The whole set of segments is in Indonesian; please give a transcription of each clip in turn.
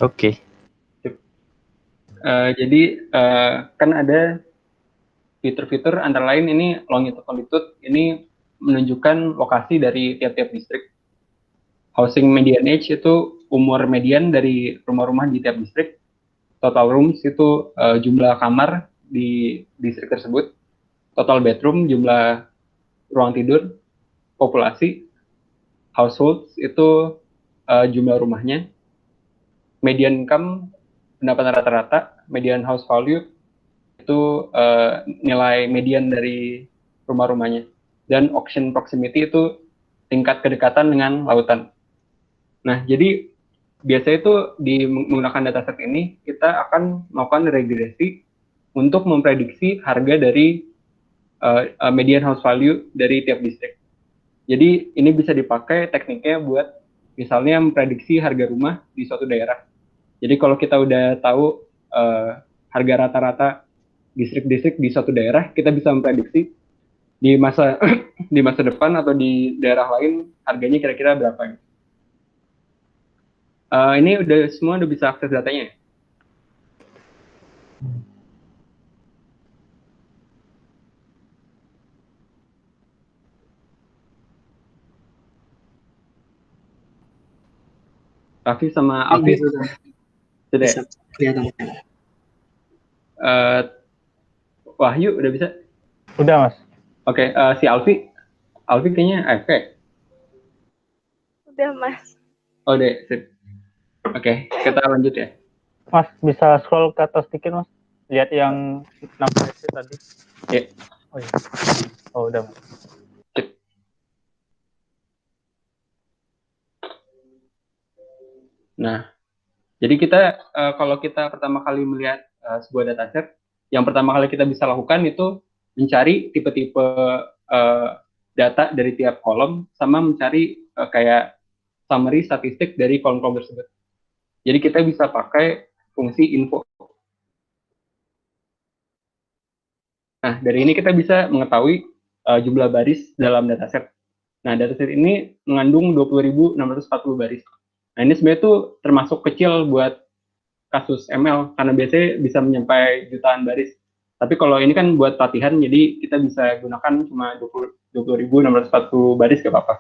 Oke. Jadi kan ada fitur-fitur antara lain ini longitude ini menunjukkan lokasi dari tiap-tiap distrik. Housing median age itu umur median dari rumah-rumah di tiap distrik. Total rooms itu jumlah kamar di distrik tersebut. Total bedroom, jumlah ruang tidur, populasi. Households itu jumlah rumahnya. Median income, pendapatan rata-rata. Median house value itu nilai median dari rumah-rumahnya. Dan ocean proximity itu tingkat kedekatan dengan lautan. Nah, jadi biasanya itu menggunakan dataset ini kita akan melakukan regresi untuk memprediksi harga dari median house value dari tiap distrik. Jadi ini bisa dipakai tekniknya buat misalnya memprediksi harga rumah di suatu daerah. Jadi kalau kita udah tahu harga rata-rata distrik-distrik di suatu daerah, kita bisa memprediksi di masa di masa depan atau di daerah lain harganya kira-kira berapa. Ini semua udah bisa akses datanya ya? Raffi sama Alfi sudah bisa kelihatan. Wahyu udah bisa? Udah, Mas. Oke, si Alfi kayaknya AFK. Udah, Mas. Oh, deh, sip. Oke, kita lanjut ya. Mas, bisa scroll ke atas dikit, Mas. Lihat yang 6 itu tadi. Ya. Oh, iya. Oh, udah, Mas. Sip. Nah, jadi kita kalau kita pertama kali melihat sebuah dataset, yang pertama kali kita bisa lakukan itu mencari tipe-tipe data dari tiap kolom sama mencari kayak summary statistik dari kolom-kolom tersebut. Jadi kita bisa pakai fungsi info. Nah, dari ini kita bisa mengetahui jumlah baris dalam dataset. Nah, dataset ini mengandung 20.640 baris. Nah, ini sebenarnya itu termasuk kecil buat kasus ML, karena biasanya bisa menyampai jutaan baris. Tapi kalau ini kan buat latihan, jadi kita bisa gunakan cuma 20.640 baris, gak apa-apa.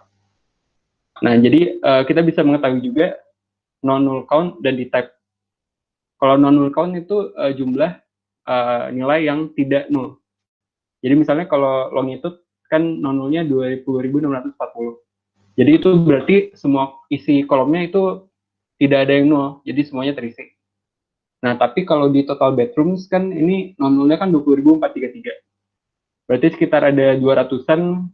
Nah, jadi kita bisa mengetahui juga non-null count dan di type. Kalau non-null count itu jumlah nilai yang tidak null. Jadi misalnya kalau longitude kan non-nullnya 20.640. Jadi itu berarti semua isi kolomnya itu tidak ada yang nol, jadi semuanya terisi. Nah, tapi kalau di total bedrooms kan ini non-nullnya kan 20.433. Berarti sekitar ada 200-an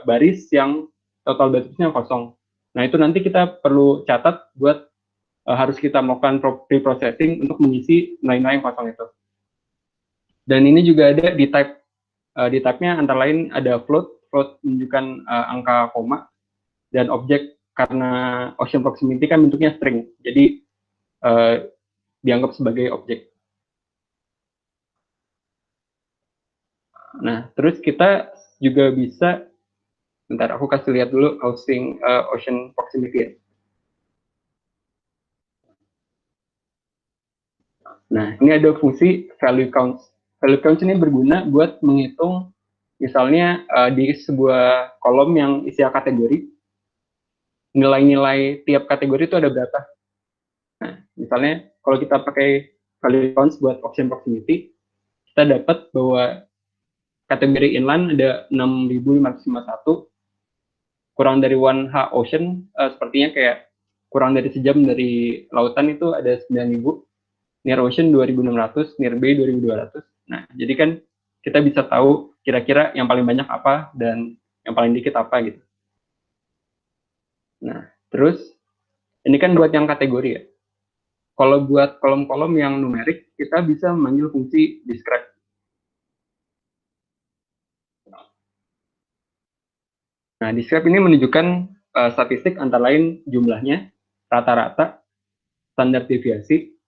baris yang total bedroomsnya kosong. Nah, itu nanti kita perlu catat buat harus kita melakukan pre-processing untuk mengisi nilai-nilai yang kosong itu. Dan ini juga ada di type. Di type-nya antara lain ada float menunjukkan angka koma, dan objek karena ocean proximity kan bentuknya string, jadi dianggap sebagai objek. Nah, terus kita juga bisa, bentar aku kasih lihat dulu housing ocean proximity. Nah, ini ada fungsi value counts. Value counts ini berguna buat menghitung misalnya di sebuah kolom yang isi kategori, nilai-nilai tiap kategori itu ada berapa. Nah, misalnya kalau kita pakai value counts buat ocean proximity, kita dapat bahwa kategori inland ada 6.551, kurang dari 1H ocean, sepertinya kayak kurang dari sejam dari lautan itu ada 9.000, near ocean 2.600, near bay 2.200. Nah, jadi kan kita bisa tahu kira-kira yang paling banyak apa dan yang paling dikit apa gitu. Nah, terus ini kan buat yang kategori ya. Kalau buat kolom-kolom yang numerik, kita bisa memanggil fungsi describe. Nah, describe ini menunjukkan statistik antara lain jumlahnya, rata-rata, standar deviasi,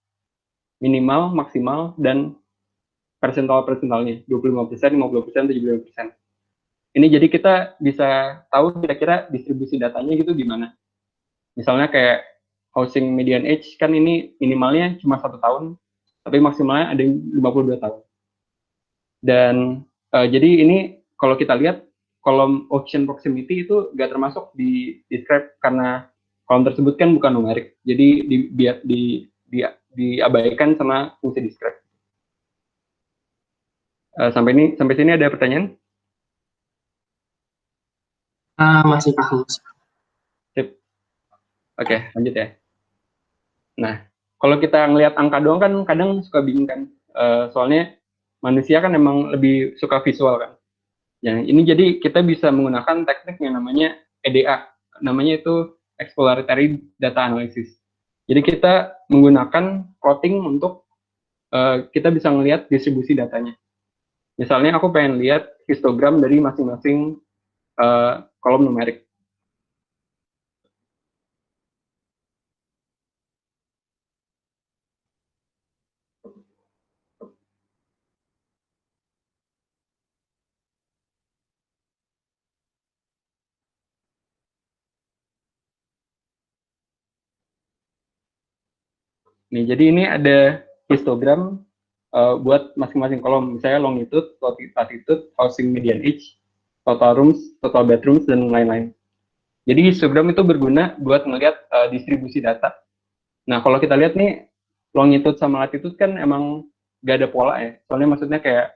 minimal, maksimal, dan persentalnya, 25%, 50%, 75%. Ini jadi kita bisa tahu kira-kira distribusi datanya gitu gimana. Misalnya kayak housing median age kan ini minimalnya cuma 1 tahun, tapi maksimalnya ada yang 52 tahun. Dan jadi ini kalau kita lihat kolom auction proximity itu nggak termasuk di describe karena kolom tersebut kan bukan numerik, jadi diabaikan sama fungsi describe. Sampai sini ada pertanyaan? Masih paham. Sip. Oke, lanjut ya. Nah, kalau kita ngelihat angka doang kan kadang suka bingung kan. Soalnya manusia kan emang lebih suka visual kan. Yang ini jadi kita bisa menggunakan teknik yang namanya EDA. Namanya itu Exploratory Data Analysis. Jadi kita menggunakan plotting untuk kita bisa ngelihat distribusi datanya. Misalnya aku pengen lihat histogram dari masing-masing kolom numerik. Nih, jadi ini ada histogram buat masing-masing kolom, misalnya longitude, latitude, housing median age, total rooms, total bedrooms, dan lain-lain. Jadi histogram itu berguna buat melihat distribusi data. Nah, kalau kita lihat nih, longitude sama latitude kan emang gak ada pola ya. Soalnya maksudnya kayak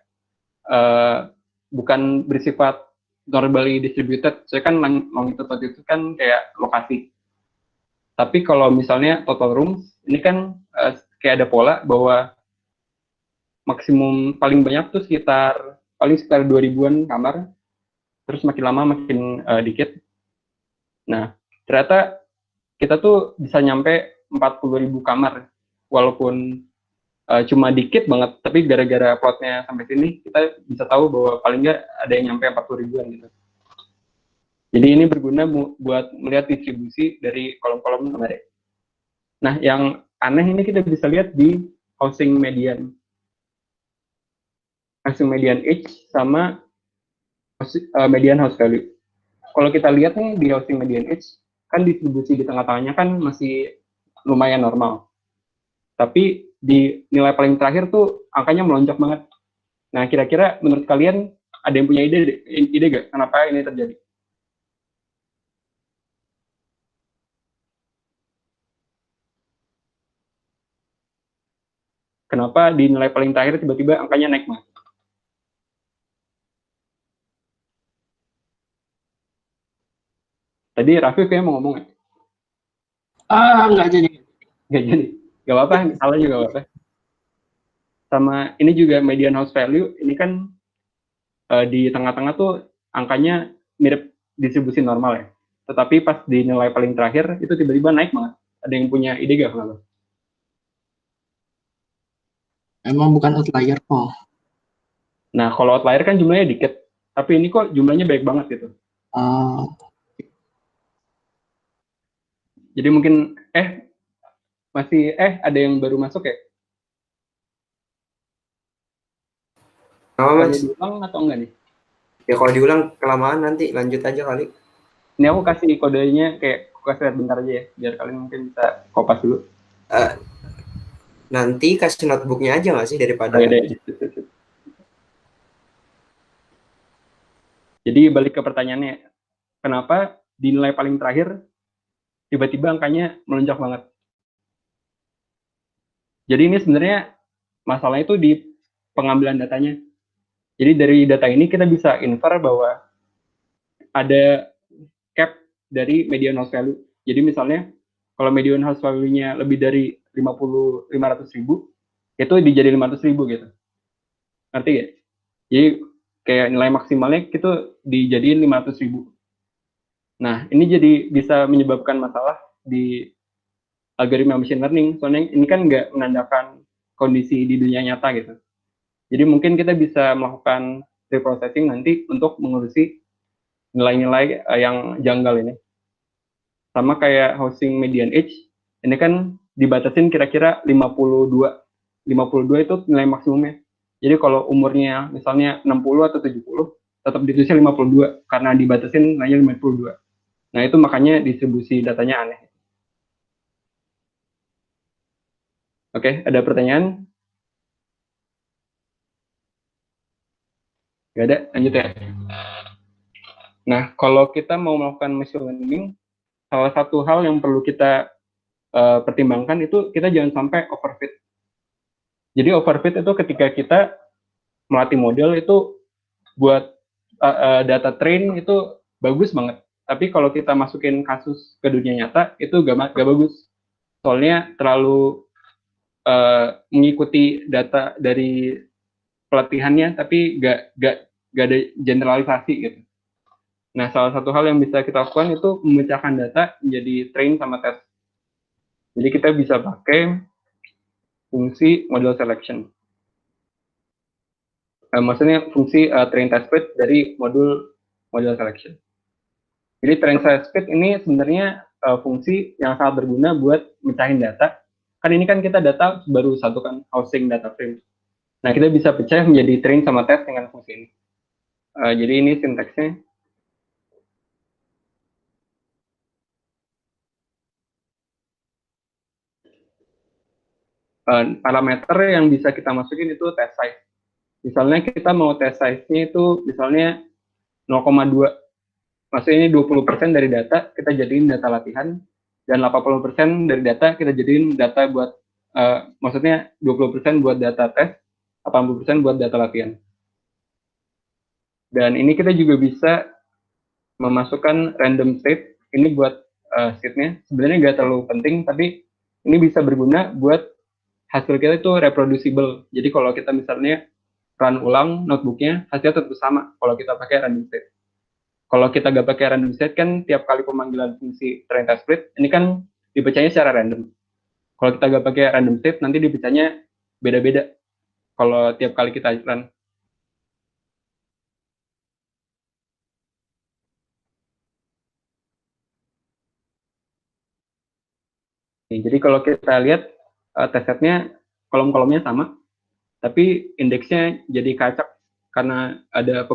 bukan bersifat normally distributed. Soalnya kan longitude, latitude kan kayak lokasi. Tapi kalau misalnya total rooms, ini kan kayak ada pola bahwa maksimum paling banyak tuh sekitar 2.000-an kamar, terus makin lama makin dikit. Nah, ternyata kita tuh bisa nyampe 40.000 kamar, walaupun cuma dikit banget, tapi gara-gara plotnya sampai sini, kita bisa tahu bahwa paling nggak ada yang nyampe 40.000-an gitu. Jadi ini berguna buat melihat distribusi dari kolom-kolom numerik. Nah, yang aneh ini kita bisa lihat di housing median age sama median house value. Kalau kita lihat nih di housing median age, kan distribusi di tengah-tengahnya kan masih lumayan normal. Tapi di nilai paling terakhir tuh angkanya melonjak banget. Nah, kira-kira menurut kalian ada yang punya ide gak kenapa ini terjadi? Kenapa di nilai paling terakhir tiba-tiba angkanya naik banget? Tadi Raffi kayaknya mau ngomong ya? Nggak jadi. Nggak jadi. Gak apa-apa, salah juga gak apa-apa. Sama ini juga median house value, ini kan di tengah-tengah tuh angkanya mirip distribusi normal ya. Tetapi pas di nilai paling terakhir, itu tiba-tiba naik banget. Ada yang punya ide gak kenapa? Emang bukan outlier kok. Nah, kalau outlier kan jumlahnya dikit. Tapi ini kok jumlahnya baik banget gitu. Jadi mungkin, ada yang baru masuk ya? Mas? Diulang atau enggak nih? Ya kalau diulang kelamaan nanti lanjut aja kali. Ini aku kasih kodenya kayak aku kasih lihat bentar aja ya, biar kalian mungkin bisa kopas dulu. Nanti kasih notebooknya aja nggak sih daripada. Jadi balik ke pertanyaannya, kenapa di nilai paling terakhir tiba-tiba angkanya melonjak banget? Jadi ini sebenarnya masalahnya itu di pengambilan datanya. Jadi dari data ini kita bisa infer bahwa ada cap dari median house value. Jadi misalnya kalau median house value-nya lebih dari 500.000, itu dijadi 500.000 gitu. Ngerti ya? Jadi kayak nilai maksimalnya itu dijadiin 500.000. Nah, ini jadi bisa menyebabkan masalah di algoritma machine learning. Soalnya ini kan nggak menandakan kondisi di dunia nyata gitu. Jadi mungkin kita bisa melakukan reprocessing nanti untuk mengurusi nilai-nilai yang janggal ini. Sama kayak housing median age, ini kan dibatasin kira-kira 52. 52 itu nilai maksimumnya. Jadi kalau umurnya misalnya 60 atau 70, tetap ditulisnya 52 karena dibatasin nilainya 52. Nah, itu makanya distribusi datanya aneh. Oke, ada pertanyaan? Nggak ada, lanjut ya. Nah, kalau kita mau melakukan machine learning, salah satu hal yang perlu kita pertimbangkan itu kita jangan sampai overfit. Jadi overfit itu ketika kita melatih model itu buat data train itu bagus banget. Tapi kalau kita masukin kasus ke dunia nyata itu gak bagus. Soalnya terlalu mengikuti data dari pelatihannya tapi gak ada generalisasi gitu. Nah, salah satu hal yang bisa kita lakukan itu memecahkan data menjadi train sama test. Jadi kita bisa pakai fungsi model selection. Maksudnya fungsi train test split dari modul model selection. Jadi train test split ini sebenarnya fungsi yang sangat berguna buat mecahin data. Kan ini kan kita data baru satu kan, housing data frame. Nah, kita bisa pecah menjadi train sama test dengan fungsi ini. Jadi ini sintaksnya. Parameter yang bisa kita masukin itu test size. Misalnya kita mau test size-nya itu misalnya 0,2. Maksudnya ini 20% dari data kita jadiin data latihan, dan 80% dari data kita jadiin data buat, maksudnya 20% buat data tes, 80% buat data latihan. Dan ini kita juga bisa memasukkan random state, ini buat state-nya. Sebenarnya nggak terlalu penting, tapi ini bisa berguna buat hasil kita itu reproducible. Jadi kalau kita misalnya run ulang notebooknya, hasilnya tetap sama kalau kita pakai random state. Kalau kita nggak pakai random state kan tiap kali pemanggilan fungsi train test split, ini kan dipecahnya secara random. Kalau kita nggak pakai random state, nanti dipecahnya beda-beda kalau tiap kali kita run. Jadi kalau kita lihat test setnya kolom-kolomnya sama, tapi indeksnya jadi kacak karena ada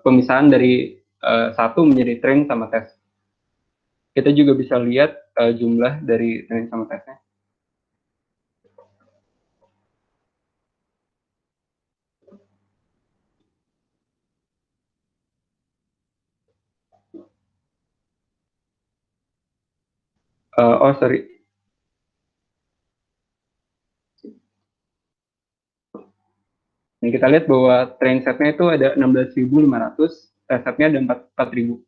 pemisahan dari satu menjadi train sama test. Kita juga bisa lihat jumlah dari train sama testnya. Oh sorry. Nah, kita lihat bahwa train setnya itu ada 16.500, test setnya ada 4.000.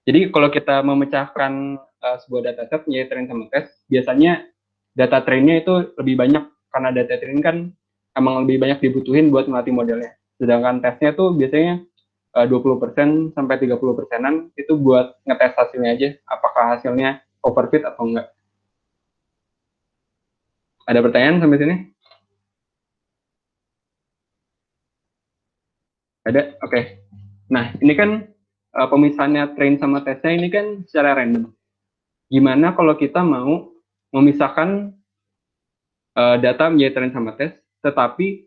Jadi kalau kita memecahkan sebuah dataset menjadi train sama test, biasanya data trainnya itu lebih banyak karena data train kan emang lebih banyak dibutuhin buat melatih modelnya. Sedangkan tesnya tuh biasanya 20% sampai 30%-an itu buat ngetes hasilnya aja, apakah hasilnya overfit atau enggak. Ada pertanyaan sampai sini? Ada? Oke. Nah, ini kan pemisahannya train sama tesnya ini kan secara random. Gimana kalau kita mau memisahkan data menjadi train sama tes, tetapi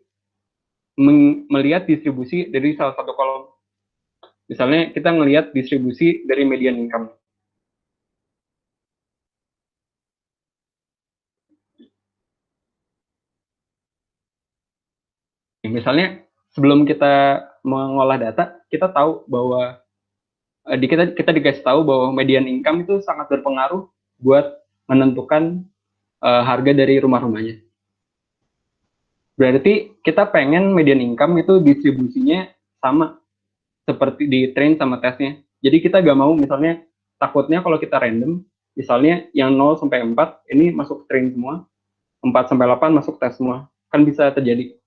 melihat distribusi dari salah satu kolom. Misalnya kita melihat distribusi dari median income. Misalnya sebelum kita mengolah data, kita tahu bahwa kita dikasih tahu bahwa median income itu sangat berpengaruh buat menentukan harga dari rumah-rumahnya. Berarti kita pengen median income itu distribusinya sama seperti di train sama tesnya. Jadi kita gak mau misalnya takutnya kalau kita random, misalnya yang 0 sampai 4 ini masuk train semua, 4 sampai 8 masuk tes semua. Kan bisa terjadi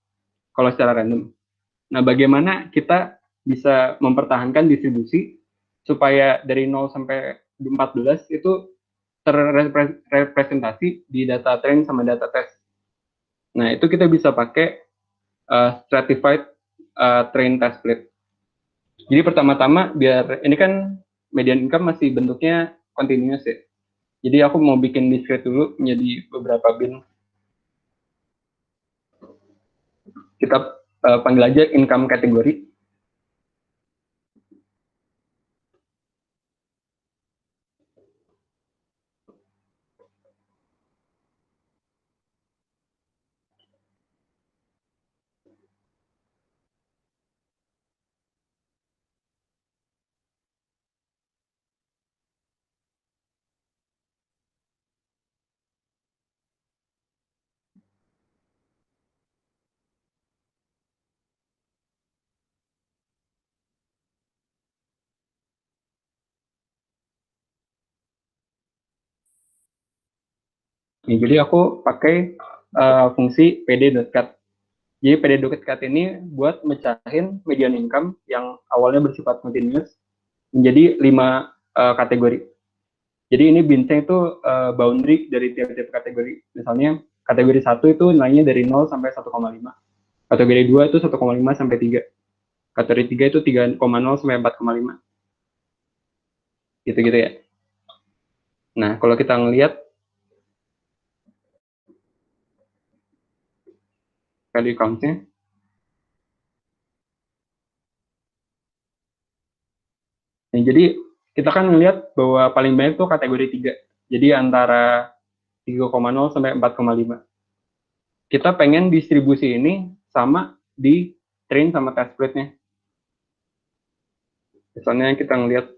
kalau secara random. Nah, bagaimana kita bisa mempertahankan distribusi supaya dari 0 sampai 14 itu terrepresentasi di data train sama data test. Nah, itu kita bisa pakai stratified train test split. Jadi pertama-tama biar ini kan median income masih bentuknya continuous ya. Jadi aku mau bikin discrete dulu menjadi beberapa bin. Kita panggil aja income kategori. Nih, jadi aku pakai fungsi pd.cut. Jadi pd.cut ini buat mecahin median income yang awalnya bersifat continuous menjadi 5 kategori. Jadi ini binsnya itu boundary dari tiap-tiap kategori. Misalnya kategori 1 itu nilainya dari 0 sampai 1,5. Kategori 2 itu 1,5 sampai 3. Kategori 3 itu 3,0 sampai 4,5. Gitu-gitu ya. Nah, kalau kita ngelihat value count-nya, nah, jadi kita kan ngelihat bahwa paling banyak tuh kategori 3. Jadi antara 3,0 sampai 4,5. Kita pengen distribusi ini sama di train sama test spread-nya. Misalnya kita ngelihat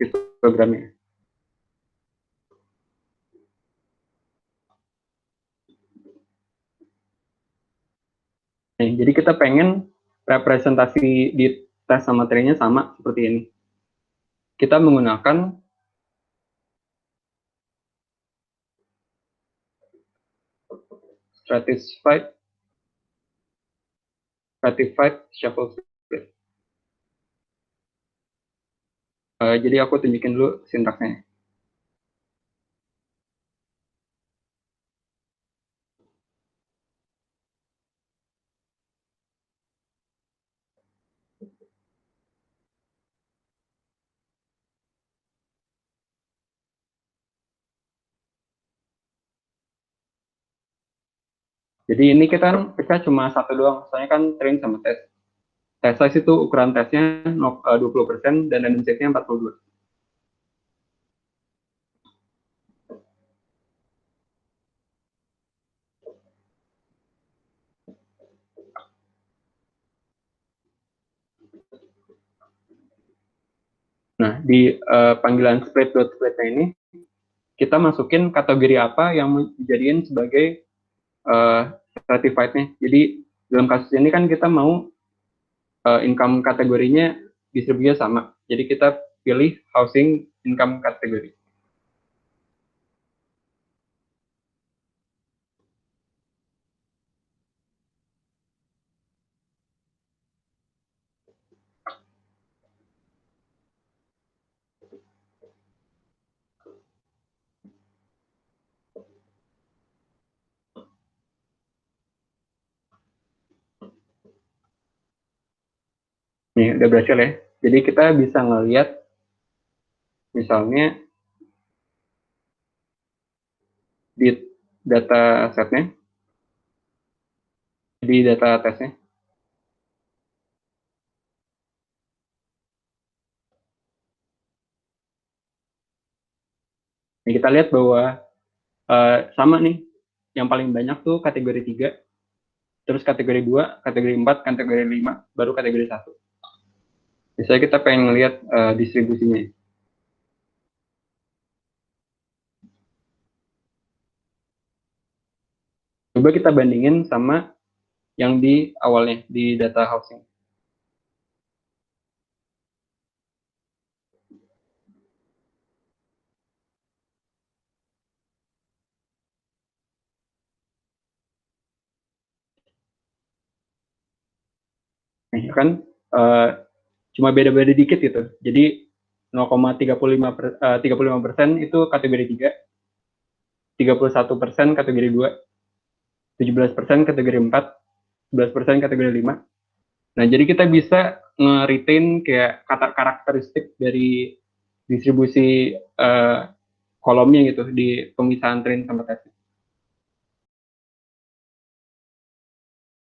histogramnya. Nah, jadi kita pengen representasi di tes sama trainnya sama seperti ini. Kita menggunakan stratified shuffle split. Jadi aku tunjukin dulu sintaksnya. Jadi ini kita kan pecah cuma satu doang, soalnya kan train sama tes. Test size itu ukuran tesnya 20% dan random set-nya 42. Nah, di panggilan split.split-nya ini, kita masukin kategori apa yang dijadiin sebagai stratified-nya. Jadi, dalam kasus ini kan kita mau income kategorinya distribusinya sama. Jadi, kita pilih housing income kategori. Nih, udah berhasil ya. Jadi kita bisa ngelihat, misalnya, di data setnya, di data tesnya. Nah, kita lihat bahwa sama nih, yang paling banyak tuh kategori 3, terus kategori 2, kategori 4, kategori 5, baru kategori 1. Misalnya kita pengen ngelihat distribusinya. Coba kita bandingin sama yang di awalnya, di data housing. Nah, kan cuma beda-beda dikit gitu. Jadi 0,35% itu kategori 3, 31% kategori 2, 17% kategori 4, 11% kategori 5. Nah, jadi kita bisa nge-retain kayak kata karakteristik dari distribusi kolomnya gitu di pemisahan train sama test.